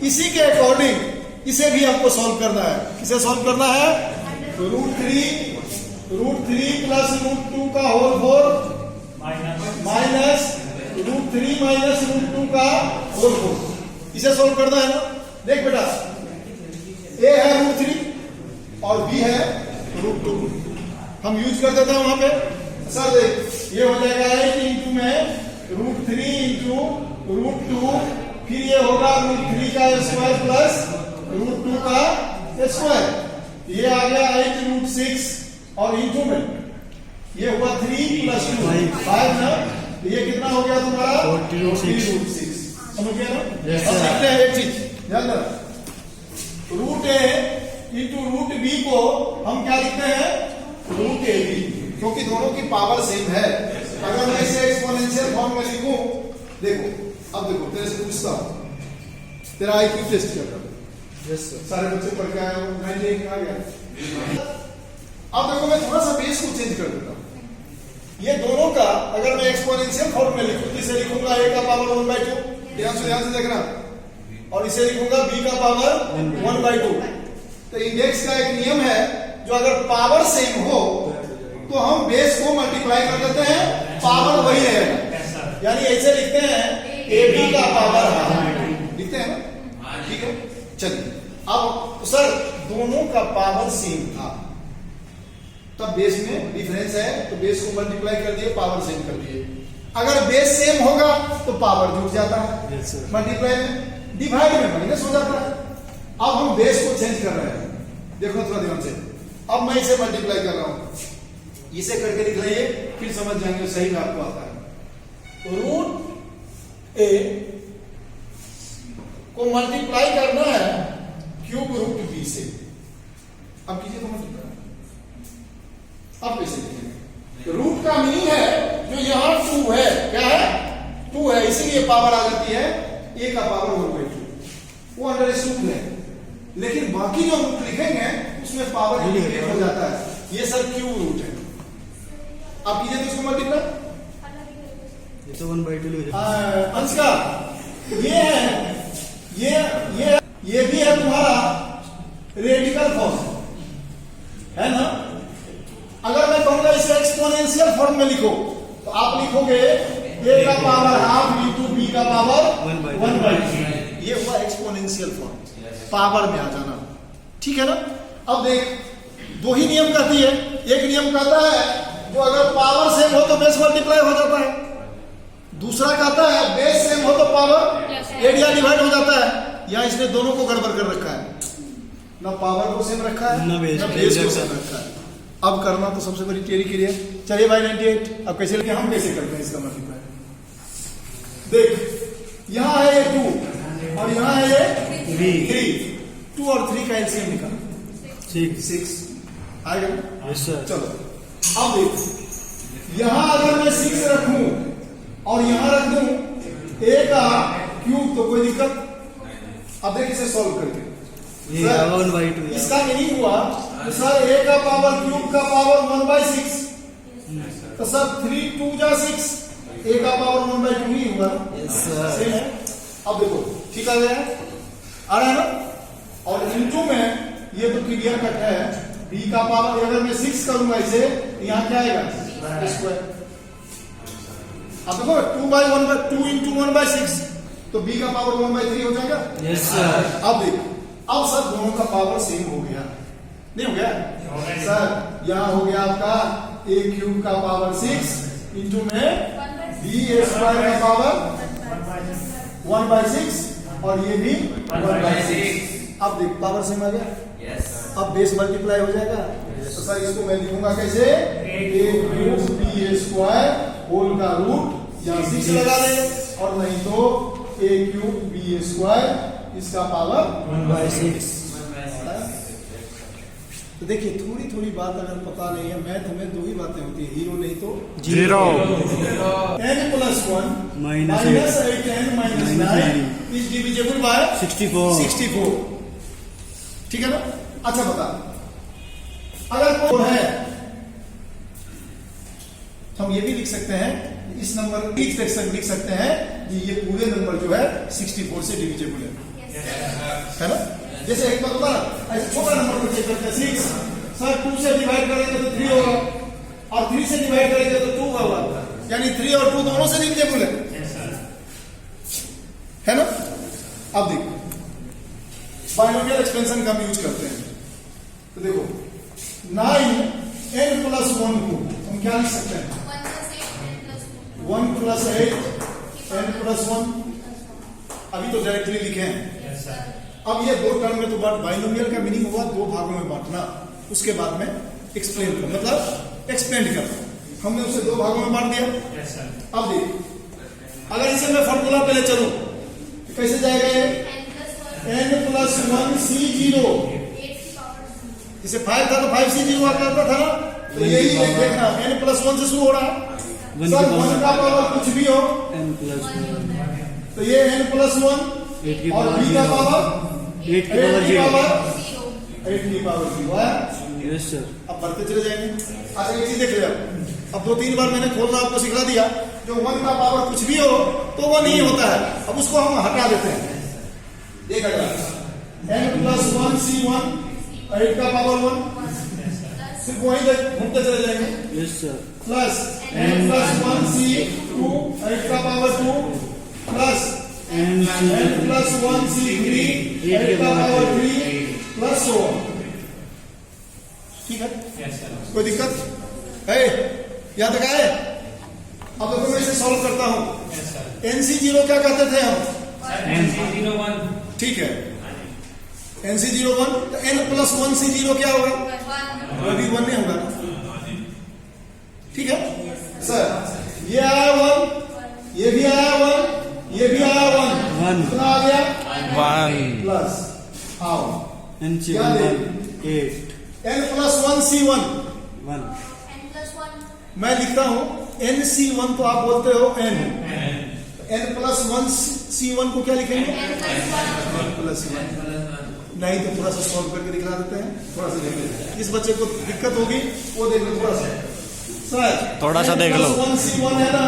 इसी के अकॉर्डिंग इसे भी हमको सॉल्व करना है। किसे सॉल्व करना है? √3 प्लस √2 का होल 4 माइनस √3 माइनस √2 का होल 4। इसे सॉल्व करना है ना। देख बेटा, ए है √3 और बी है √2। हम यूज कर देते हैं वहां पे। सर देख, ये हो जाएगा 8 इंटू में √3 इंटू √2, फिर ये होगा √3 का स्क्वायर प्लस √2 का स्क्वायर। ये आ गया 8√6 और इंटू में ये हुआ 3 प्लस 2 5 ना। ये कितना हो गया तुम्हारा? 40√6। समझ गया ना? अब देखते हैं एक चीज ध्यान रखना, √a इंटू √b को हम क्या लिखते हैं? √ab, क्योंकि दोनों की पावर सेम है। अगर मैं इसे एक्सपोनेंशियल फॉर्म में लिखूं, देखो अब देखो तेरे से पूछता हूं, तेरा आईक्यू टेस्ट क्या कर? Yes sir. सारे बच्चे पढ़ के आए हो, 98 आ गया। अब देखो मैं थोड़ा सा बेस को चेंज कर देता हूं। ये दोनों का अगर मैं एक्सपोनेंशियल फॉर्म में लिखूं, इसे लिखूंगा a का पावर 1/2, ध्यान से देखना, और इसे लिखूंगा b का पावर 1/2। तो इंडेक्स का एक नियम है, जो अगर पावर सेम हो तो हम बेस को मल्टीप्लाई कर देते हैं, पावर वही रहेगा। यानी ऐसे लिखते हैं ab का पावर लिखते हैं ना, ठीक है। चलिए अब सर दोनों का पावर सेम था, तब बेस में डिफरेंस है तो बेस को मल्टीप्लाई कर दिए, पावर सेम कर दिए। अगर बेस सेम होगा तो पावर जुड़ जाता है, मल्टीप्लाई में, डिवाइड में माइनस हो जाता है। अब हम बेस को चेंज कर रहे हैं, देखो थोड़ा ध्यान से। अब मैं इसे मल्टीप्लाई कर रहा हूं, इसे करके दिखाइए, फिर समझ जाएंगे सही में आपको आता है। √a को मल्टीप्लाई करना है क्यूब √b से। अब कीजिए तो मल्टीप्लाई। अब कैसे लिखेंगे? रूट का मीनिंग है जो यहां 2 है, क्या है? 2 है, इसीलिए पावर आ जाती है a का पावर 1/2, वो अंडर स्टूड है। लेकिन बाकी जो रूट लिखेंगे उसमें पावर इंडिकेट हो जाता है। ये सर क्यूब रूट है। अब कीजिए तो इसको मल्टीप्लाई, ये तो 1/2 हो जाएगा। अंशका, ये है, ये भी है तुम्हारा रेडिकल फॉर्म, है ना। अगर मैं कहूंगा इसे एक्सपोनेंशियल फॉर्म में लिखो, तो आप लिखोगे a का पावर हाफ इंटू b का पावर 1/2। ये हुआ एक्सपोनेंशियल फॉर्म, पावर में आ जाना, ठीक है ना। अब देख, दो ही नियम कहती है। एक नियम कहता है जो अगर पावर सेम हो तो बेस मल्टीप्लाई हो जाता है, दूसरा कहता है बेस सेम हो तो पावर एरिया डिवाइड हो जाता है। यहाँ इसने दोनों को गड़बड़ कर रखा है, ना पावर को सेम रखा है ना बेस को सेम रखा है। अब करना तो सबसे बड़ी टेरी के लिए। चलिए भाई 98, अब कैसे लिखे? हम कैसे करते हैं इसका मल्टीप्लाई? देख, यहाँ है ये 2 और यहाँ है ये 3। 2 और 3 का एलसीएम निकाल, 6 आएगा। Yes sir. चलो अब देख, यहां अगर मैं 6 रखूं और यहां रख दूं a का क्यूब तो कोई दिक्कत। अब देख इसे सॉल्व करके, ये 1/2 इसका मीनिंग हुआ तो सर a का पावर क्यूब का पावर 1/6, तो सर 3 2 जा 6, a का पावर 1/2 ही हुआ। सेम है। अब देखो ठीक आ गया, आ रहा है ना। और इंटू में ये तो क्लियर कट है, b का पावर अगर मैं 6 करूंगा इसे, यहाँ क्या आएगा? स्क्वायर। अब देखो 2 इंटू 1/6, तो b का पावर 1/3 हो जाएगा। Yes sir. अब देखो, अब सर दोनों का पावर सेम हो गया, नहीं हो गया सर? यहाँ हो गया आपका a क्यूब का पावर 6 इंटू में b स्क्वायर का पावर 1/6 और ये भी 1/6। अब देख पावर सेम आ गया। यस। अब बेस मल्टीप्लाई हो जाएगा। तो सर इसको मैं लिखूंगा कैसे? a cube b square whole का रूट, यहाँ 6 लगा दे, और नहीं तो a क्यूब b स्क्वायर इसका पावर 1/6। तो देखिए थोड़ी थोड़ी बात अगर पता नहीं है, मैथ में 2 ही बातें होती है, हीरो नहीं तो 0। n + 1 -8 -8n - 9 is divisible by 64। ठीक है ना। अच्छा बता, अगर कोई है हम ये भी लिख सकते हैं, इस नंबर लिख सकते हैं कि ये पूरे नंबर जो है 64 से डिविजिबल है। है ना? जैसे एक बार होता ना, ऐसे छोटा नंबर को चेक करते हैं 6, सर 2 से डिवाइड करेंगे तो 3 होगा, और 3 से डिवाइड करेंगे तो 2 होगा, यानी 3 और 2 दोनों से डिविजिबल है ना? अब देखो बाइनोमियल एक्सपेंशन का हम यूज करते हैं, तो देखो 9n प्लस 1 को हम क्या लिख सकते हैं? 1 प्लस 8 n प्लस 1, अभी तो डायरेक्टली लिखे हैं। अब ये दो टर्म में तो बाइनोमियल का मीनिंग हुआ दो भागों में बांटना, उसके बाद में एक्सप्लेन कर मतलब एक्सपेंड करना, हमने उसे दो भागों में बांट दिया। अब देखिए अगर इसे मैं फॉर्मूला पहले चलूं तो कैसे जाएगा ये? n प्लस 1 C0, जैसे 5 था तो 5C0 आता था ना, तो यही देखना n प्लस 1 से शुरू हो रहा है। सर 1 का पावर कुछ भी हो n प्लस 1, तो ये n प्लस 1 और b का पावर 8 की पावर 0, 8 की पावर 0 है। Yes sir. अब बढ़ते चले जाएंगे। अच्छा एक चीज देख ले, अब 2-3 बार मैंने खोलना आपको सिखा दिया, जो 1 का पावर कुछ भी हो तो वो नहीं होता है, अब उसको हम हटा देते हैं। देखा जाए n प्लस 1 C1 8 का पावर 1, सिर्फ वही घूमते चले जाएंगे। Yes sir. Plus n plus 1 C2 8 का power 2 plus n plus 1 C3 8 का पावर 3 प्लस 1। ठीक है, कोई दिक्कत है? यहां तक आए? अब देखो मैं इसे सॉल्व करता हूं। NC0 क्या कहते थे हम? NC01। ठीक है, NC01 तो n प्लस 1 C0 क्या होगा? वो भी 1 नहीं होगा ना? ठीक है सर, ये आया 1, ये भी आया 1, ये भी आया 1, कितना आ गया? 1 प्लस आओ NC1 8 n प्लस 1 C1, 1, मैं लिखता हूं NC1 तो आप बोलते हो n, n प्लस 1 C1 को क्या लिखेंगे? प्लस 1। नहीं तो थोड़ा सा सॉल्व करके दिखा देते हैं, थोड़ा सा देख लो, इस बच्चे को दिक्कत होगी वो देख लो थोड़ा सा। सर थोड़ा सा देख लो। 1 C1 है ना,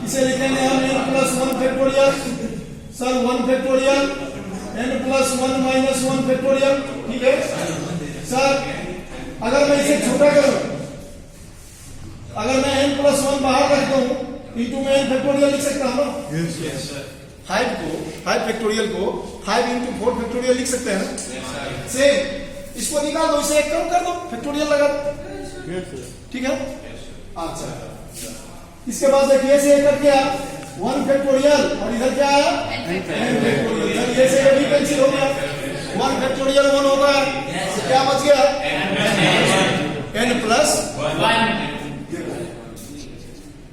इसे लिखेंगे हम n plus 1 factorial. Sir 1 factorial n plus 1 minus 1 factorial. ठीक है सर, अगर मैं इसे छोटा करूं, अगर मैं n प्लस 1 बाहर रख दूं इंटू में n फैक्टोरियल लिख सकता हूं ना? 5 फैक्टोरियल को 5 इंटू 4 फैक्टोरियल लिख सकते हैं ना? सेम इसको निकाल दो, इसे एक कम कर दो, फैक्टोरियल लगा दो। ठीक है, अच्छा इसके बाद देखिए से एक क्या 1 फैक्टोरियल और इधर क्या आया n फैक्टोरियल, ये से भी कैंसिल हो गया, 1 फैक्टोरियल 1 होगा, तो क्या बच गया n प्लस 1।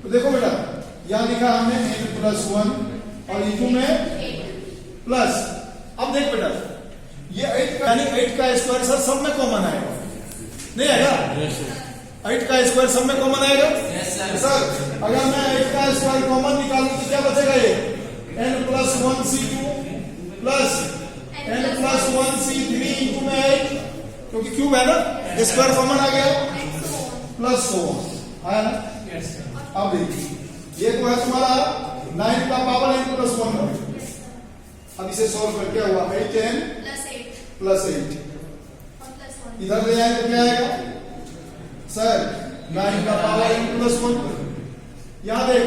तो देखो बेटा यहां लिखा हमने n प्लस 1 और इंटू में प्लस। अब देख बेटा ये 8 का यानी 8 का स्क्वायर सर सब में कॉमन आएगा, नहीं आएगा? 8 का स्क्वायर सब में कॉमन आएगा सर। अगर मैं 8 का स्क्वायर कॉमन निकालूं तो क्या बचेगा? ये n plus 1 C2 plus n plus 1 C3 into में 8, क्योंकि क्यूब है ना, स्क्वायर कॉमन आ गया, प्लस 1 आया ना? अब देखिए ये तो है तुम्हारा 9 का पावर n प्लस 1 है। अब इसे सॉल्व कर क्या हुआ? 8n प्लस 8, इधर ले आए तो क्या आएगा सर? 9 का पावर n प्लस 1। यहां देख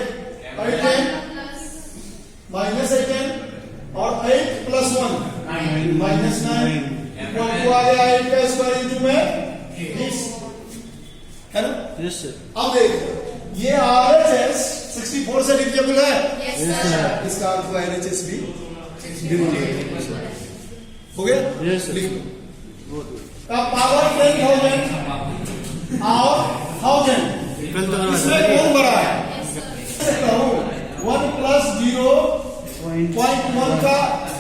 8n माइनस 8n और 8 प्लस 1 माइनस 9 इक्वल टू आ गया 8 का स्क्वायर इंटू में 20, है ना? Yes sir. अब देख ये RHS 64 से डिविजिबल है, इसका अर्थ हुआ LHS भी हो गया। Yes sir. लिख लो का पावर 10,000 और 1000, इसमें कौन बड़ा है? 1 प्लस 0.1 का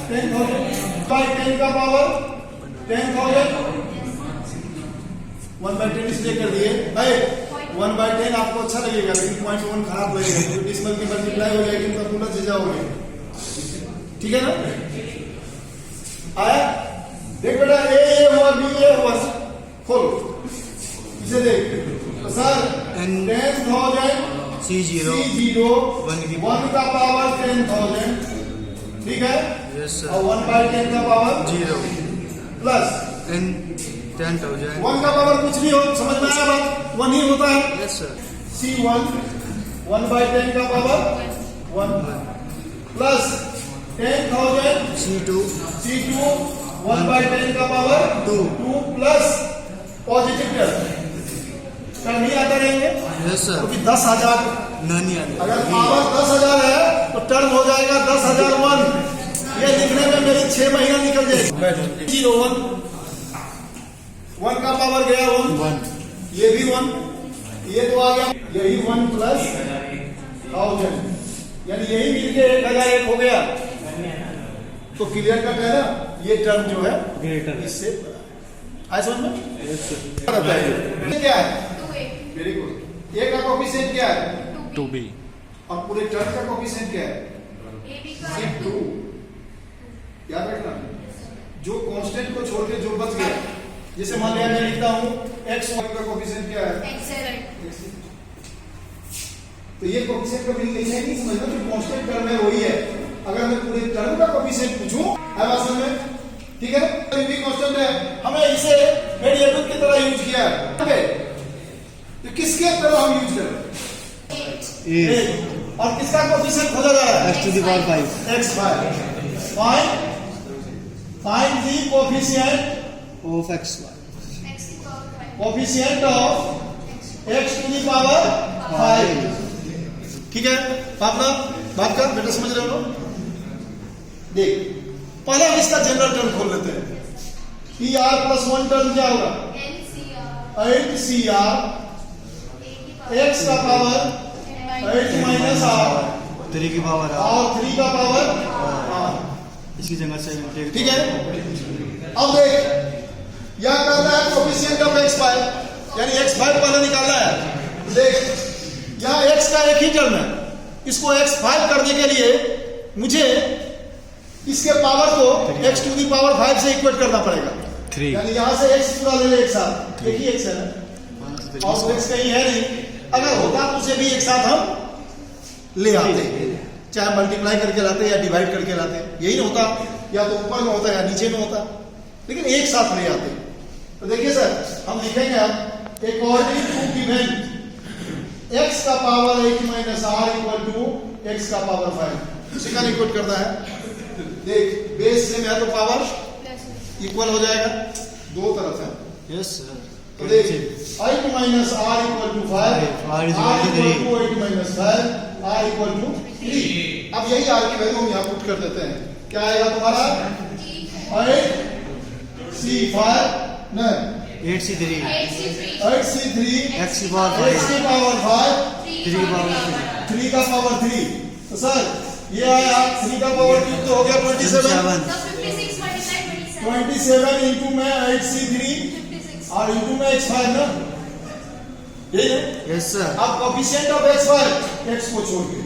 10,000 बाई 10 का पावर 10,000, 1/10 इसलिए कर दिए भाई। 1/10 आपको अच्छा लगेगा, लेकिन 0.1 खराब लगेगा, क्योंकि डिसिमल की मल्टीप्लाई हो जाएगी, इनका पूरा चीज जाओगे। ठीक है ना? आया? देख बेटा ये हुआ, बी ये हुआ, खोलो इसे देख। तो सर 10,000 C0 1 का पावर 10,000 ठीक है। यस और सर 1/10 का पावर 0 प्लस n 10,000 1 का पावर कुछ भी हो, समझ में आया बात, 1 ही होता है। यस सर C1 1/10 का पावर 1 प्लस 10,000 C2 1/10 का पावर 2 प्लस पॉजिटिव टर्म नहीं आता रहेंगे, यस सर क्योंकि 10,000 नहीं आता अगर पावर 10,000 है तो टर्म हो जाएगा 10,001। ये लिखने में मेरी 6 महीना निकल जाएगा। 0 1 का पावर गया 1, ये भी 1, ये तो आ गया, यही 1 प्लस 1000, यानी यही मिलके 1001 हो गया। तो क्लियर कट है ना, ये टर्म जो है ग्रेटर है इससे आया समझ में। यस सर ये क्या है, वेरी गुड। ए का कोफिशिएंट क्या है 2B. और पूरे टर्म का कोफिशिएंट क्या है 2। याद रखना, जो कांस्टेंट को छोड़ के जो बच गया, जैसे मान लिया मैं लिखता हूं x का कोफिशिएंट क्या है, तो ये कोफिशिएंट का मीनिंग नहीं समझना, जो कांस्टेंट टर्म है वही है। अगर मैं पूरे टर्म का कोफिशिएंट पूछूं है बात समझ में, ठीक है। तो भी कांस्टेंट है, हमें इसे वेरिएबल की तरह यूज किया है, तो किसके तरह हम यूज करें 8 और किसका कोफिशिएंट खोजा जा रहा है x to the power 5 x5। Find the coefficient of xy coefficient of x to the power 5। ठीक है, पापना बात का बेटा समझ रहे हो। देख पहले हम इसका जनरल टर्म खोल लेते हैं। PR + 1 टर्म क्या होगा 8CR x का पावर 8 माइनस r 3 की पावर और 3 का पावर r। इसकी जगह 7 ठीक है, अब देख यह करना है कोफिशिएंट ऑफ x5, यानी x5 पहले निकालना है। देख यहाँ x का एक ही टर्म है, इसको x5 करने के लिए मुझे इसके पावर को x टू दी पावर 5 से इक्वेट करना पड़ेगा। 3. यानी यहाँ से x पूरा ले ले एक साथ, एक ही x है ना, और x कहीं है नहीं। अगर होता तो उसे भी एक साथ हम ले आते, चाहे मल्टीप्लाई करके लाते या डिवाइड करके लाते, यही ना होता, या तो ऊपर में होता या नीचे में होता, लेकिन एक साथ ले आते। तो देखिए सर, हम लिखेंगे अब अकॉर्डिंग टू गिवन x का power 8 minus r equal to x का पावर 5, उसी का इक्वल करना है। देख बेस सेम है तो पावर इक्वल हो जाएगा, दो तरफ है। यस सर तो देख 8 minus r equal to 5, r equal to 8 minus 5, r equal to 3। अब यही r की वैल्यू हम यहाँ पुट कर देते हैं, क्या आएगा तुम्हारा 8C5 नहीं 8C3 x की पावर 5 की पावर 5 3 की पावर 3 का पावर 3। तो सर ये आया 3 का पावर 3 तो हो गया 27 इंटू में 8C3 और इंटू में x5 ना, यही है। यस सर अब कोफिशिएंट ऑफ x5 x को छोड़ के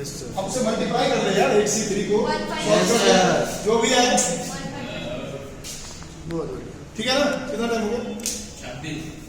यस सर अब से मल्टीप्लाई कर ले यार 8C3 को, Yes, sir. जो भी है बहुत ठीक है ना। कितना टाइम हो गया